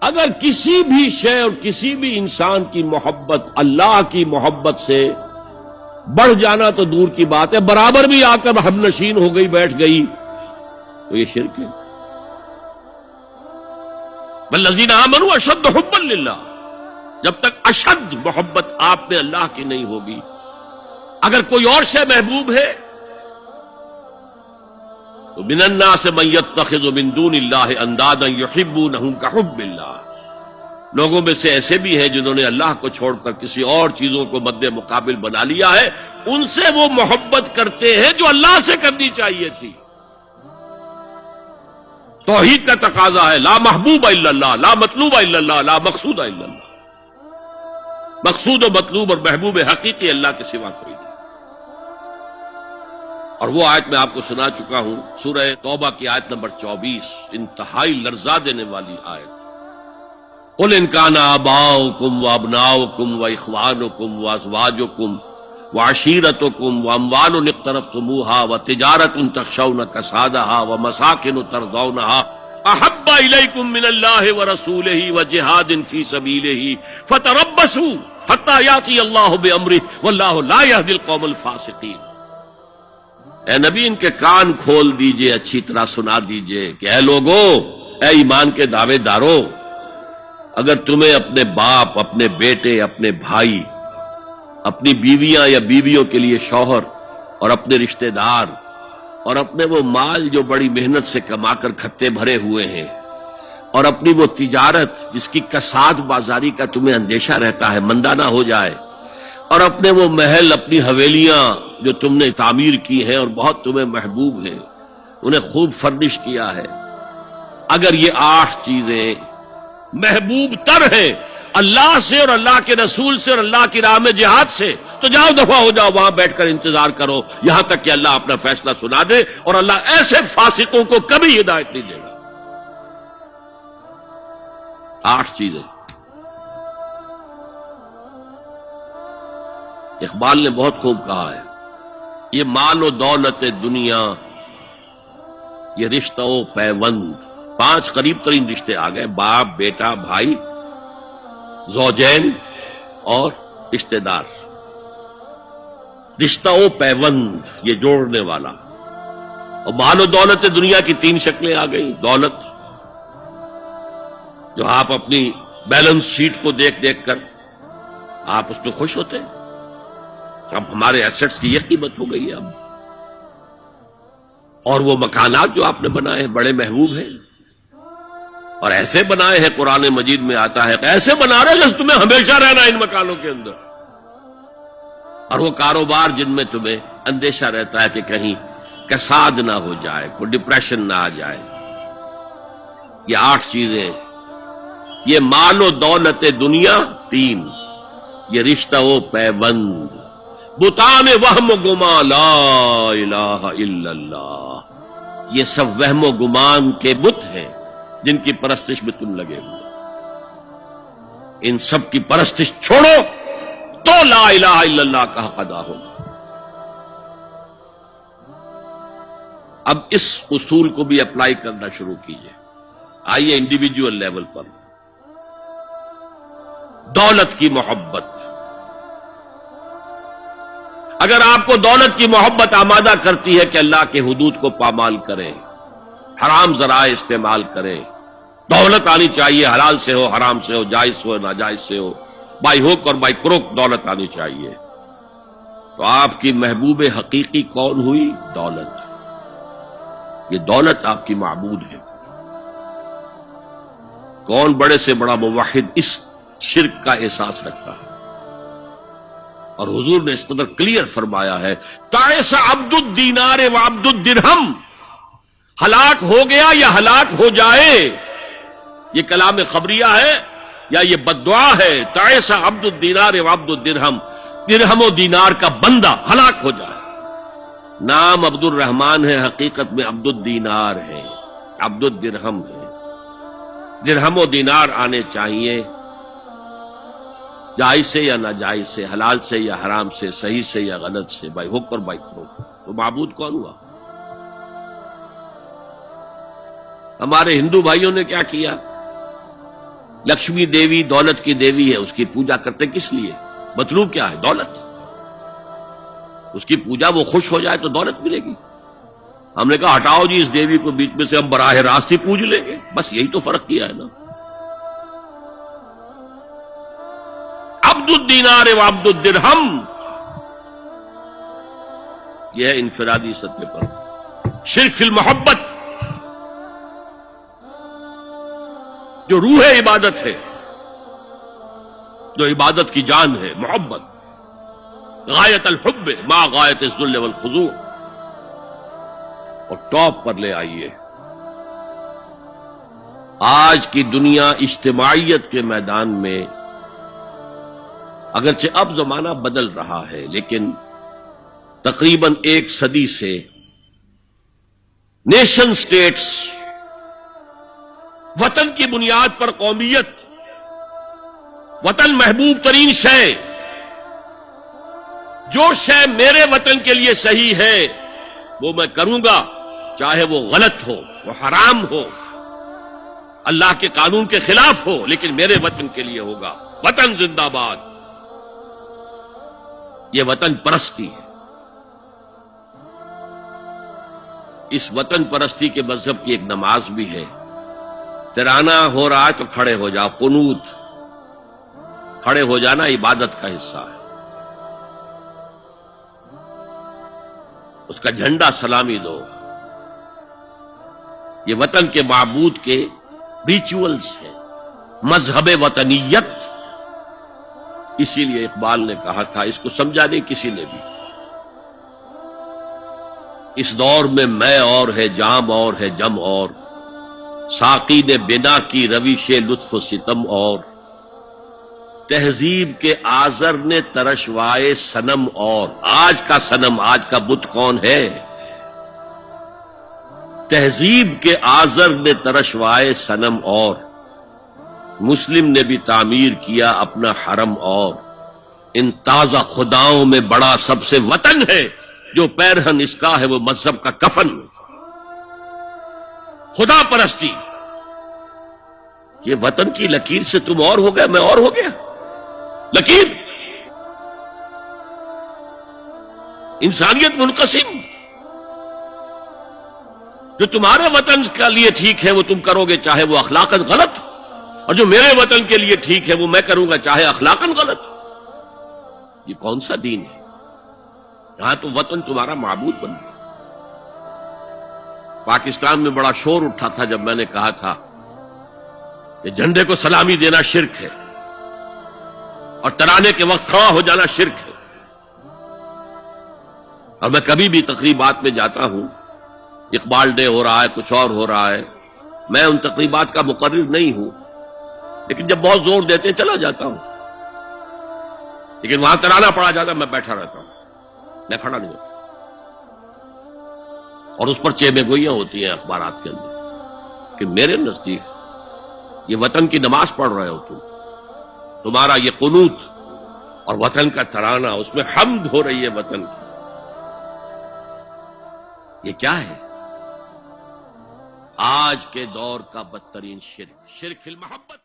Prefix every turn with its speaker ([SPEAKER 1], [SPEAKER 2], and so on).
[SPEAKER 1] اگر کسی بھی شے اور کسی بھی انسان کی محبت اللہ کی محبت سے بڑھ جانا تو دور کی بات ہے، برابر بھی آ کر ہم نشین ہو گئی، بیٹھ گئی، تو یہ شرک ہے۔ والذین آمنوا اشد حبا للہ، جب تک اشد محبت آپ میں اللہ کی نہیں ہوگی، اگر کوئی اور شے محبوب ہے تو من الناس من یتخذ من دون اللہ اندادا یحبونہم کحب اللہ، لوگوں میں سے ایسے بھی ہیں جنہوں نے اللہ کو چھوڑ کر کسی اور چیزوں کو مد مقابل بنا لیا ہے، ان سے وہ محبت کرتے ہیں جو اللہ سے کرنی چاہیے تھی۔ توحید کا تقاضا ہے لا محبوب الا اللہ، لا مطلوب الا اللہ، لا مقصود الا اللہ، مقصود و مطلوب اور محبوب حقیقی اللہ کے سوا کوئی نہیں۔ اور وہ آیت میں آپ کو سنا چکا ہوں، سورہ توبہ کی آیت نمبر 24، انتہائی لرزا دینے والی آیت۔ قل ان کان آباؤکم وابناؤکم واخوانکم وازواجکم وعشیرتکم واموال اقترفتموها وتجارۃ تخشون کسادها ومساکن ترضونها احب الیکم من اللہ ورسولہ وجہاد فی سبیلہ فتربصوا حتی یاتی اللہ بامرہ واللہ لا یہدی القوم الفاسقین۔ اے نبی، ان کے کان کھول دیجئے، اچھی طرح سنا دیجئے کہ اے لوگو، اے ایمان کے دعوے دارو، اگر تمہیں اپنے باپ، اپنے بیٹے، اپنے بھائی، اپنی بیویاں یا بیویوں کے لیے شوہر اور اپنے رشتہ دار اور اپنے وہ مال جو بڑی محنت سے کما کر کھتے بھرے ہوئے ہیں اور اپنی وہ تجارت جس کی کساد بازاری کا تمہیں اندیشہ رہتا ہے مندہ نہ ہو جائے، اور اپنے وہ محل، اپنی حویلیاں جو تم نے تعمیر کی ہیں اور بہت تمہیں محبوب ہیں، انہیں خوب فرنش کیا ہے، اگر یہ 8 چیزیں محبوب تر ہیں اللہ سے اور اللہ کے رسول سے اور اللہ کی راہ میں جہاد سے، تو جاؤ دفعہ ہو جاؤ، وہاں بیٹھ کر انتظار کرو یہاں تک کہ اللہ اپنا فیصلہ سنا دے، اور اللہ ایسے فاسقوں کو کبھی ہدایت نہیں دے گا۔ 8 چیزیں اقبال نے بہت خوب کہا ہے، یہ مال و دولت دنیا، یہ رشتہ و پیوند، 5 قریب ترین رشتے آ گئے، باپ، بیٹا، بھائی، زوجین اور رشتہ دار، رشتہ و پیوند یہ جوڑنے والا۔ اور مال و دولت دنیا کی 3 شکلیں آ گئی۔ دولت جو آپ اپنی بیلنس شیٹ کو دیکھ دیکھ کر آپ اس میں خوش ہوتے ہیں، اب ہمارے ایسٹس کی یہ قیمت ہو گئی ہے اب، اور وہ مکانات جو آپ نے بنائے ہیں بڑے محبوب ہیں، اور ایسے بنائے ہیں، قرآن مجید میں آتا ہے ایسے بنا رہے جس تمہیں ہمیشہ رہنا ان مکانوں کے اندر، اور وہ کاروبار جن میں تمہیں اندیشہ رہتا ہے کہ کہیں کساد نہ ہو جائے، کوئی ڈپریشن نہ آ جائے۔ یہ 8 چیزیں، یہ مال و دولت دنیا 3، یہ رشتہ و پیوند، بتان وہم و گمان لا الہ الا اللہ، یہ سب وہم و گمان کے بت ہیں جن کی پرستش میں تم لگے ہوئے، ان سب کی پرستش چھوڑو تو لا الہ الا اللہ کا حق ادا ہوگا۔ اب اس اصول کو بھی اپلائی کرنا شروع کیجئے۔ آئیے انڈیویجول لیول پر، دولت کی محبت، اگر آپ کو دولت کی محبت آمادہ کرتی ہے کہ اللہ کے حدود کو پامال کریں، حرام ذرائع استعمال کریں، دولت آنی چاہیے، حلال سے ہو، حرام سے ہو، جائز سے ہو، ناجائز سے ہو، بائی ہوک اور بائی کروک دولت آنی چاہیے، تو آپ کی محبوب حقیقی کون ہوئی؟ دولت۔ یہ دولت آپ کی معبود ہے۔ کون بڑے سے بڑا موحد اس شرک کا احساس رکھتا ہے؟ اور حضور نے اس قدر کلیئر فرمایا ہے، تعس عبد الدینار وعبد الدرہم، ہلاک ہو گیا یا ہلاک ہو جائے، یہ کلام خبریہ ہے یا یہ بددعا ہے؟ تعس عبد الدینار وعبد الدرہم، درہم و دینار کا بندہ ہلاک ہو جائے۔ نام عبد الرحمن ہے، حقیقت میں عبد الدینار ہے، عبد الدرہم ہے۔ درہم و دینار آنے چاہیے، جائز سے یا ناجائز سے، حلال سے یا حرام سے، صحیح سے یا غلط سے، بائی حق اور بائی کروک۔ تو معبود کون ہوا؟ ہمارے ہندو بھائیوں نے کیا کیا؟ لکشمی دیوی دولت کی دیوی ہے، اس کی پوجا کرتے کس لیے؟ مطلوب کیا ہے؟ دولت۔ اس کی پوجا وہ خوش ہو جائے تو دولت ملے گی۔ ہم نے کہا ہٹاؤ جی اس دیوی کو بیچ میں سے، ہم براہ راست ہی پوج لیں گے، بس یہی تو فرق کیا ہے نا۔ عبد الدینار و عبد الدرہم، یہ ہے انفرادی سطح پر۔ شرک فی المحبت، جو روح عبادت ہے، جو عبادت کی جان ہے، محبت، غایت الحب ما غایت الذل والخضوع۔ اور ٹاپ پر لے آئیے، آج کی دنیا اجتماعیت کے میدان میں اگرچہ اب زمانہ بدل رہا ہے، لیکن تقریباً 1 صدی سے نیشن سٹیٹس، وطن کی بنیاد پر قومیت، وطن محبوب ترین شے، جو شے میرے وطن کے لیے صحیح ہے وہ میں کروں گا، چاہے وہ غلط ہو، وہ حرام ہو، اللہ کے قانون کے خلاف ہو، لیکن میرے وطن کے لیے ہوگا۔ وطن زندہ باد، یہ وطن پرستی ہے۔ اس وطن پرستی کے مذہب کی ایک نماز بھی ہے، ترانہ ہو رہا ہے تو کھڑے ہو جاؤ، قنوت، کھڑے ہو جانا عبادت کا حصہ ہے۔ اس کا جھنڈا سلامی دو، یہ وطن کے معبود کے ریچولز ہیں، مذہب وطنیت۔ اسی لیے اقبال نے کہا تھا، اس کو سمجھا نہیں کسی نے بھی، اس دور میں اور ہے، جام اور ہے، جم اور، ساقی نے بنا کی روش لطف و ستم اور، تہذیب کے آزر نے ترشوائے صنم اور۔ آج کا صنم، آج کا بت کون ہے؟ تہذیب کے آزر نے ترشوائے صنم اور، مسلم نے بھی تعمیر کیا اپنا حرم اور۔ ان تازہ خداؤں میں بڑا سب سے وطن ہے، جو پیرہن اس کا ہے وہ مذہب کا کفن۔ خدا پرستی، یہ وطن کی لکیر سے تم اور ہو گئے، میں اور ہو گیا۔ لکیر، انسانیت منقسم، جو تمہارے وطن کے لیے ٹھیک ہے وہ تم کرو گے چاہے وہ اخلاقاً غلط ہو، اور جو میرے وطن کے لیے ٹھیک ہے وہ میں کروں گا چاہے اخلاقاً غلط ہو۔ یہ کون سا دین ہے؟ یہاں تو وطن تمہارا معبود بن گیا۔ پاکستان میں بڑا شور اٹھا تھا جب میں نے کہا تھا کہ جھنڈے کو سلامی دینا شرک ہے، اور ترانے کے وقت کھڑا ہو جانا شرک ہے۔ اور میں کبھی بھی تقریبات میں جاتا ہوں، اقبال ڈے ہو رہا ہے، کچھ اور ہو رہا ہے، میں ان تقریبات کا مقرر نہیں ہوں، لیکن جب بہت زور دیتے ہیں چلا جاتا ہوں، لیکن وہاں ترانہ پڑا جاتا ہے میں بیٹھا رہتا ہوں، میں کھڑا نہیں ہوتا۔ اور اس پر چیمے گوئیاں ہوتی ہیں اخبارات کے اندر کہ میرے نزدیک یہ وطن کی نماز پڑھ رہے ہو تمہارا یہ قنوت اور وطن کا ترانہ، اس میں حمد ہو رہی ہے وطن کی، یہ کیا ہے؟ آج کے دور کا بدترین شرک، شرک فی المحبت۔